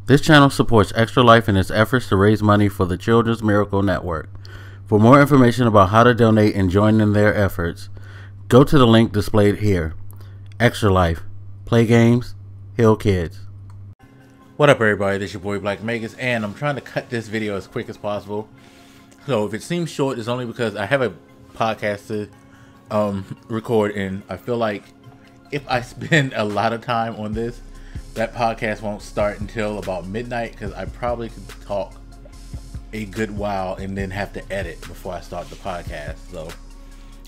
This channel supports Extra Life in its efforts to raise money for the Children's Miracle Network. For more information about how to donate and join in their efforts, go to the link displayed here. Extra Life. Play games, heal kids. What up, everybody? This is your boy Black Magus, and I'm trying to cut this video as quick as possible. So if it seems short, it's only because I have a podcast to record, and I feel like if I spend a lot of time on this, that podcast won't start until about midnight, because I probably could talk a good while and then have to edit before I start the podcast. So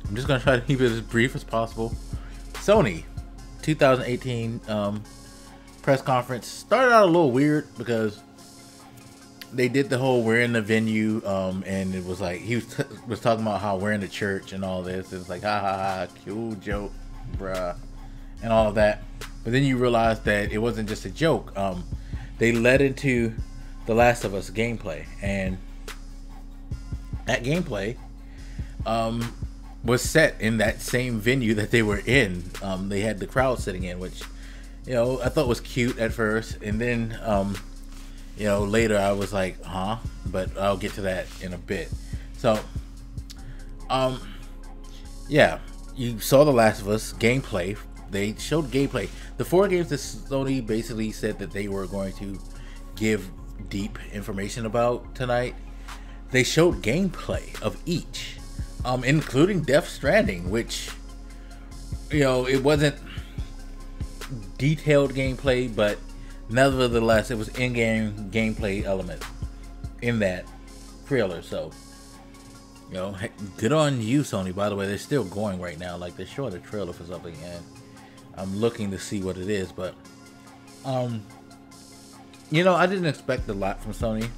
I'm just going to try to keep it as brief as possible. Sony 2018 press conference started out a little weird because they did the whole we're in the venue, and it was like he was talking about how we're in the church and all this. It's like ha ha ha, cool joke, bruh, and all of that. But then you realize that it wasn't just a joke. They led into The Last of Us gameplay, and that gameplay was set in that same venue that they were in. They had the crowd sitting in, which, you know, I thought was cute at first, and then you know, later I was like, huh? But I'll get to that in a bit. So yeah, you saw The Last of Us gameplay. They showed gameplay. The 4 games that Sony basically said that they were going to give deep information about tonight, they showed gameplay of each, including Death Stranding, which, you know, it wasn't detailed gameplay, but nevertheless it was in-game gameplay elements in that trailer. So, you know, good on you, Sony. By the way, they're still going right now. Like, they're showing a trailer for something, and I'm looking to see what it is. But you know, I didn't expect a lot from Sony.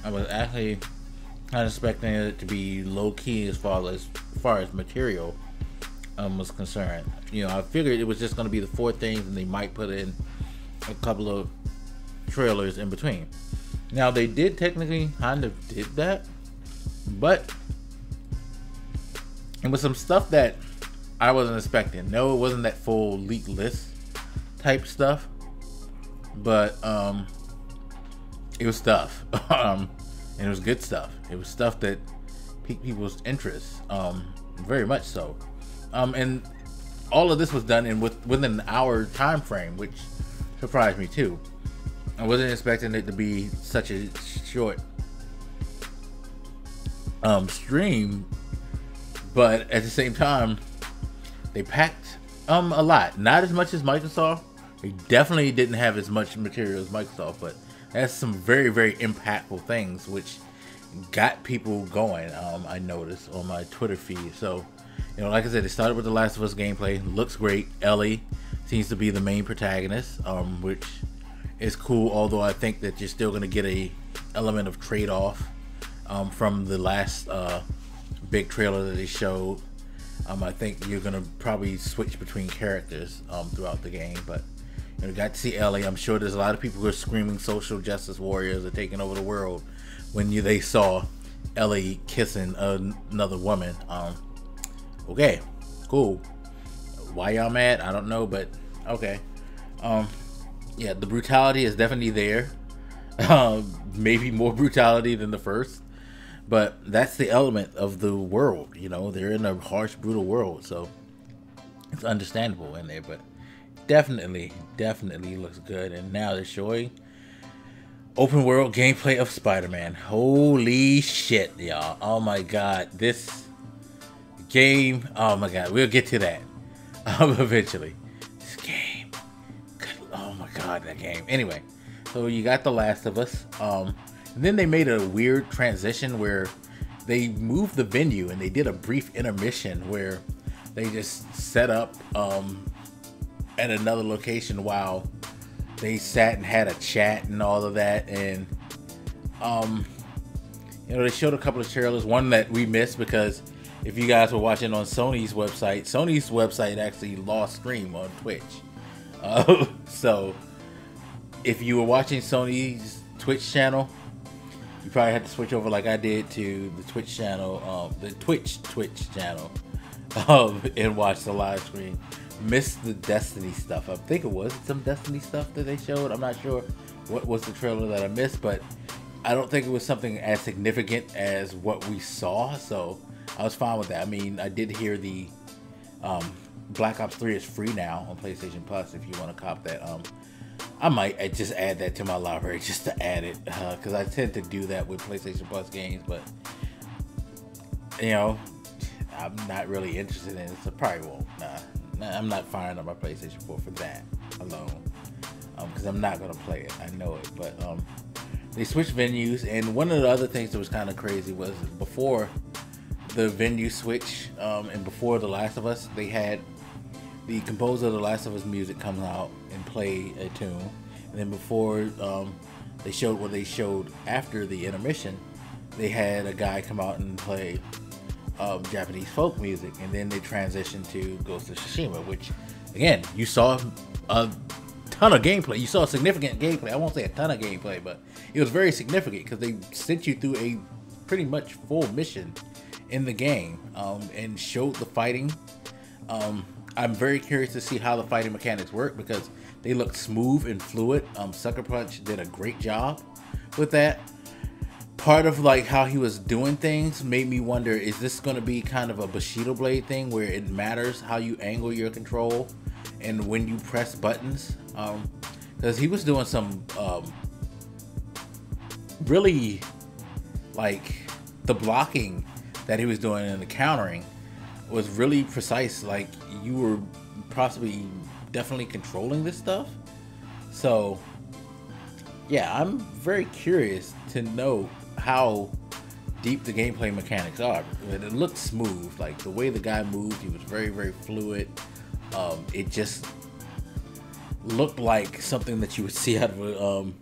I was actually kind of expecting it to be low-key as far as material was concerned. You know, I figured it was just going to be the 4 things, and they might put in a couple of trailers in between. Now, they did technically kind of did that, but it was some stuff that I wasn't expecting. No, it wasn't that full leak list type stuff, but it was stuff, and it was good stuff. It was stuff that piqued people's interest, very much so. And all of this was done within an hour time frame, which surprised me too. I wasn't expecting it to be such a short stream, but at the same time, they packed a lot. Not as much as Microsoft. They definitely didn't have as much material as Microsoft, but that's some very, very impactful things which got people going. I noticed on my Twitter feed. So, you know, like I said, it started with The Last of Us gameplay. Looks great. Ellie seems to be the main protagonist, which is cool, although I think that you're still going to get a element of trade-off from the last big trailer that they showed. I think you're going to probably switch between characters throughout the game, but you know, got to see Ellie. I'm sure there's a lot of people who are screaming social justice warriors are taking over the world when they saw Ellie kissing another woman. Okay, cool. Why y'all mad? I don't know, but okay. Yeah, the brutality is definitely there. Maybe more brutality than the first, but that's the element of the world. You know, they're in a harsh, brutal world, so it's understandable in there. But definitely looks good. And now they're showing open world gameplay of Spider-Man. Holy shit, y'all! Oh my god, this game! Oh my god, we'll get to that eventually. This game, oh my god, that game. Anyway, so you got The Last of Us, and then they made a weird transition where they moved the venue and they did a brief intermission where they just set up at another location while they sat and had a chat and all of that. And you know, they showed a couple of trailers, one that we missed because if you guys were watching on Sony's website actually lost stream on Twitch. So if you were watching Sony's Twitch channel, you probably had to switch over like I did to the Twitch channel, the Twitch channel, and watch the live stream. Missed the Destiny stuff. I think it was some Destiny stuff that they showed. I'm not sure. what was the trailer that I missed, but I don't think it was something as significant as what we saw, so I was fine with that. I mean, I did hear the Black Ops 3 is free now on PlayStation Plus if you want to cop that. I might just add that to my library just to add it, because I tend to do that with PlayStation Plus games, but you know, I'm not really interested in it, so probably won't. Nah, I'm not firing up my PlayStation 4 for that alone, because I'm not gonna play it. I know it, but they switched venues, and one of the other things that was kind of crazy was before the venue switch, and before The Last of Us, they had the composer of The Last of Us music come out and play a tune, and then before they showed what they showed after the intermission, they had a guy come out and play Japanese folk music, and then they transitioned to Ghost of Tsushima, which again, you saw a ton of gameplay. You saw significant gameplay. I won't say a ton of gameplay, but it was very significant because they sent you through a pretty much full mission in the game, and showed the fighting. I'm very curious to see how the fighting mechanics work because they look smooth and fluid. Sucker Punch did a great job with that. Part of like how he was doing things made me wonder, is this going to be kind of a Bushido Blade thing where it matters how you angle your control and when you press buttons? Because he was doing some really, like, the blocking that he was doing and the countering was really precise. Like, you were possibly definitely controlling this stuff. So yeah, I'm very curious to know how deep the gameplay mechanics are. It looked smooth, like the way the guy moved, he was very, very fluid. It just looked like something that you would see out of a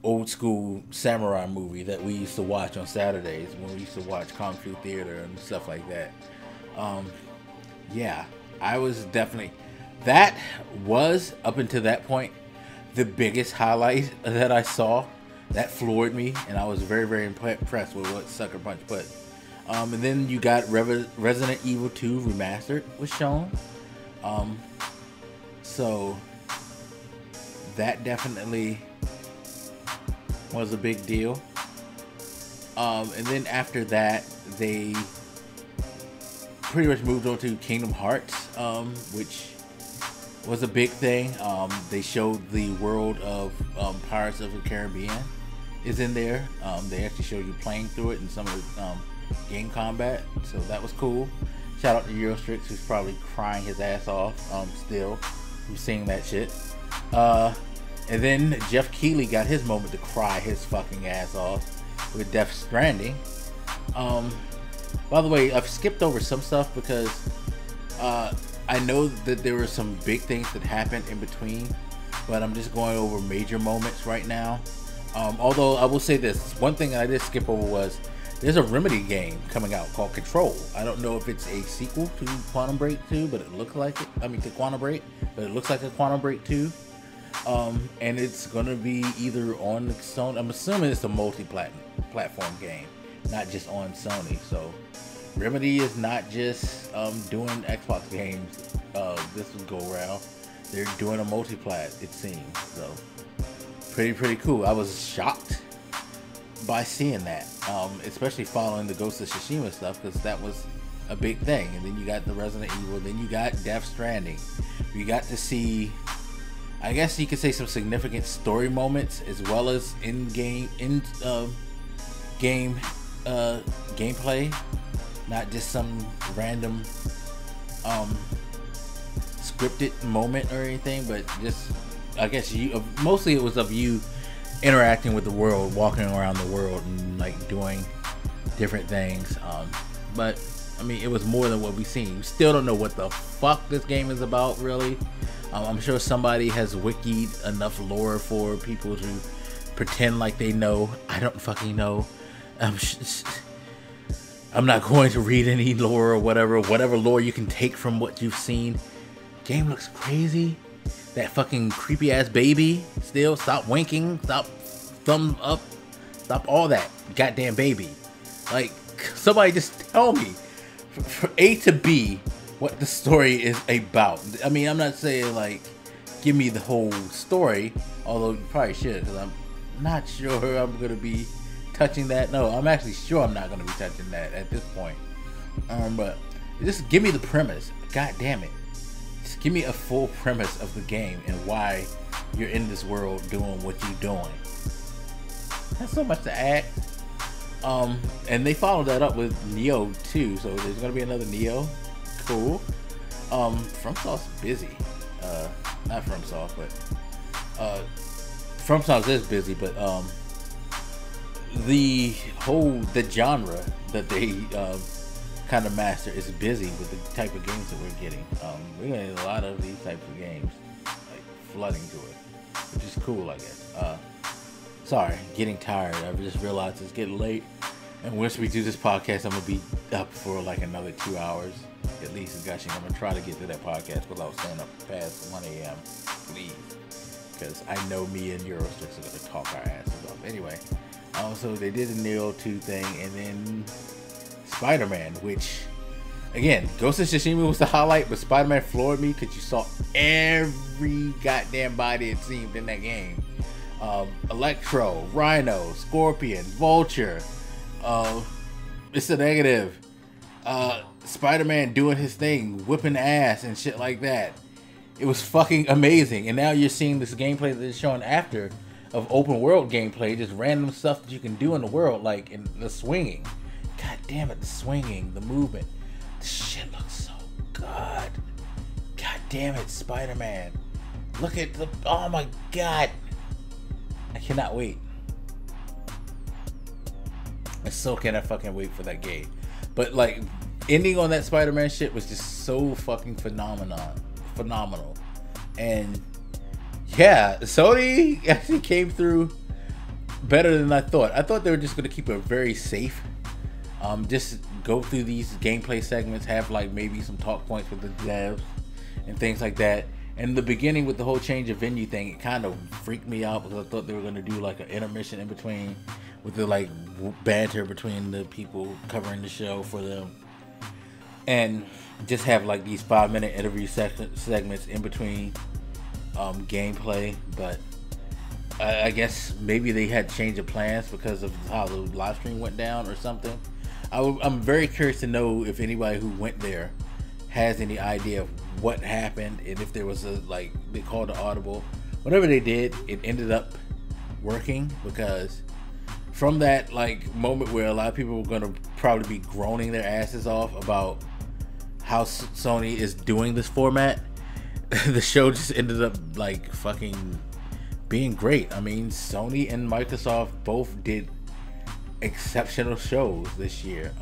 old school samurai movie that we used to watch on Saturdays when we used to watch Kung Fu Theater and stuff like that. Yeah, I was definitely, that was, up until that point, the biggest highlight that I saw. That floored me, and I was very, very impressed with what Sucker Punch put. And then you got Resident Evil 2 Remastered was shown. So that definitely was a big deal. And then after that, they pretty much moved on to Kingdom Hearts, which was a big thing. They showed the world of Pirates of the Caribbean is in there. They actually showed you playing through it and some of the game combat, so that was cool. Shout out to Eurostrix, who's probably crying his ass off still from seeing that shit. And then Jeff Keighley got his moment to cry his fucking ass off with Death Stranding. By the way, I've skipped over some stuff because I know that there were some big things that happened in between, but I'm just going over major moments right now. Although I will say this, one thing I did skip over was there's a Remedy game coming out called Control. I don't know if it's a sequel to Quantum Break 2, but it looks like it. I mean, to Quantum Break, but it looks like a Quantum Break 2. And it's gonna be either on the Sony. I'm assuming it's a multi-platform game, not just on Sony. So Remedy is not just doing Xbox games this will go around. They're doing a multi-plat, it seems. So pretty cool. I was shocked by seeing that, especially following the Ghost of Tsushima stuff, because that was a big thing. And then you got the Resident Evil, then you got Death Stranding. You got to see, I guess you could say, some significant story moments as well as in-game gameplay, not just some random scripted moment or anything, but just, I guess you, mostly it was of you interacting with the world, walking around the world and like doing different things. But I mean, it was more than what we've seen. We still don't know what the fuck this game is about, really. I'm sure somebody has wikied enough lore for people to pretend like they know. I don't fucking know. I'm not going to read any lore or whatever lore you can take from what you've seen. Game looks crazy. That fucking creepy ass baby still. Stop winking. Stop thumb up. Stop all that goddamn baby. Like, somebody just tell me from A to B what the story is about. I mean, I'm not saying like give me the whole story, Although you probably should, because I'm not sure I'm gonna be touching that. No, I'm actually sure I'm not gonna be touching that at this point. But just give me the premise. God damn it. Just give me a full premise of the game and why you're in this world doing what you're doing. That's so much to add. And they followed that up with Neo too, so there's gonna be another Neo. Cool. FromSoft's busy. Not FromSoft, but FromSoft is busy, but the genre that they kind of master is busy with the type of games that we're getting. We're getting a lot of these types of games, like flooding to it, which is cool, I guess. Sorry, getting tired. I just realized it's getting late, and once we do this podcast, I'm gonna be up for like another 2 hours at least gushing. I'm gonna try to get to that podcast without staying up past 1 a.m. please, because I know me and Eurosticks are gonna talk our asses off. Anyway, so they did the Neo 2 thing, and then Spider-Man, which again, Ghost of Tsushima was the highlight, but Spider-Man floored me because you saw every goddamn body it seemed in that game. Electro, Rhino, Scorpion, Vulture, Mr. Negative, Spider-Man doing his thing, whipping ass and shit like that. It was fucking amazing. And now you're seeing this gameplay that they're showing after of open world gameplay, just random stuff that you can do in the world, like in the swinging. God damn it, the swinging, the movement. This shit looks so good. God damn it, Spider-Man. Look at the, oh my god. I cannot wait. I still cannot fucking wait for that game. But like, ending on that Spider-Man shit was just so fucking phenomenal. And yeah, Sony actually came through better than I thought. I thought they were just gonna keep it very safe. Just go through these gameplay segments, have like maybe some talk points with the devs and things like that. In the beginning with the whole change of venue thing, it kind of freaked me out because I thought they were going to do like an intermission in between with the like banter between the people covering the show for them, and just have like these 5-minute interview segments in between gameplay. But I guess maybe they had change of plans because of how the live stream went down or something. I'm very curious to know if anybody who went there has any idea of what happened, and if there was a, like, they called an audible. Whatever they did, it ended up working, because from that like moment where a lot of people were going to probably be groaning their asses off about how Sony is doing this format, the show just ended up like fucking being great. I mean, Sony and Microsoft both did exceptional shows this year.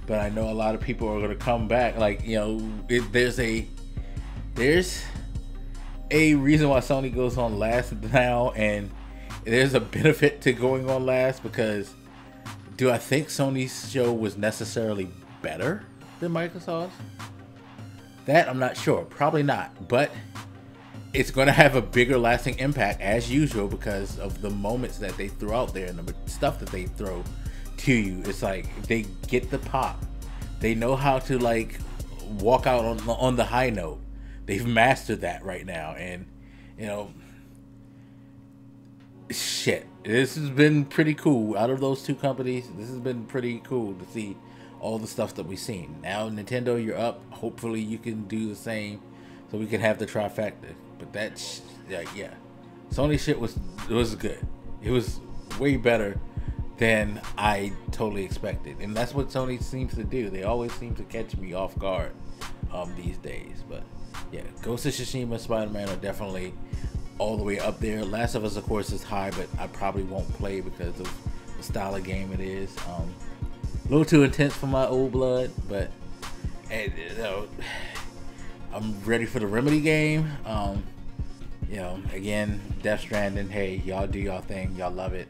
But I know a lot of people are going to come back. Like, you know, there's a reason why Sony goes on last now, and there's a benefit to going on last, because do I think Sony's show was necessarily better than Microsoft's? That I'm not sure. Probably not. But it's going to have a bigger lasting impact as usual because of the moments that they throw out there and the stuff that they throw to you. It's like they get the pop. They know how to like walk out on the high note. They've mastered that right now, and you know, shit, this has been pretty cool. Out of those two companies, this has been pretty cool to see all the stuff that we've seen. Now Nintendo, you're up. Hopefully you can do the same so we can have the trifecta. But that's yeah, Sony shit was good. It was way better than I totally expected, and that's what Sony seems to do. They always seem to catch me off guard these days. But yeah, Ghost of Tsushima, Spider-Man are definitely all the way up there. Last of Us, of course, is high, but I probably won't play because of the style of game it is. A little too intense for my old blood, but you know, I'm ready for the Remedy game. You know, again, Death Stranding. Hey, y'all do y'all thing. Y'all love it.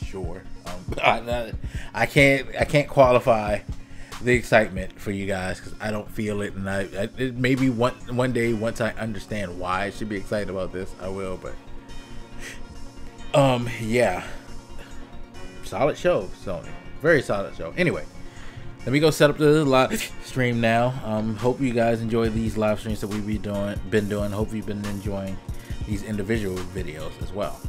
Sure. I can't qualify the excitement for you guys because I don't feel it, and it maybe one day once I understand why I should be excited about this, I will. But yeah, solid show, Sony, very solid show. Anyway, let me go set up the live stream now. Hope you guys enjoy these live streams that we've been doing. Hope you've been enjoying these individual videos as well.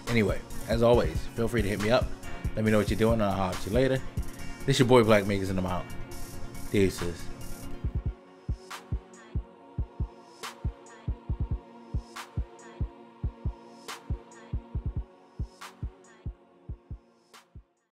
Anyway, as always, feel free to hit me up. Let me know what you're doing, and I'll holler at you later. This your boy Black Makers, and I'm out. Deuces.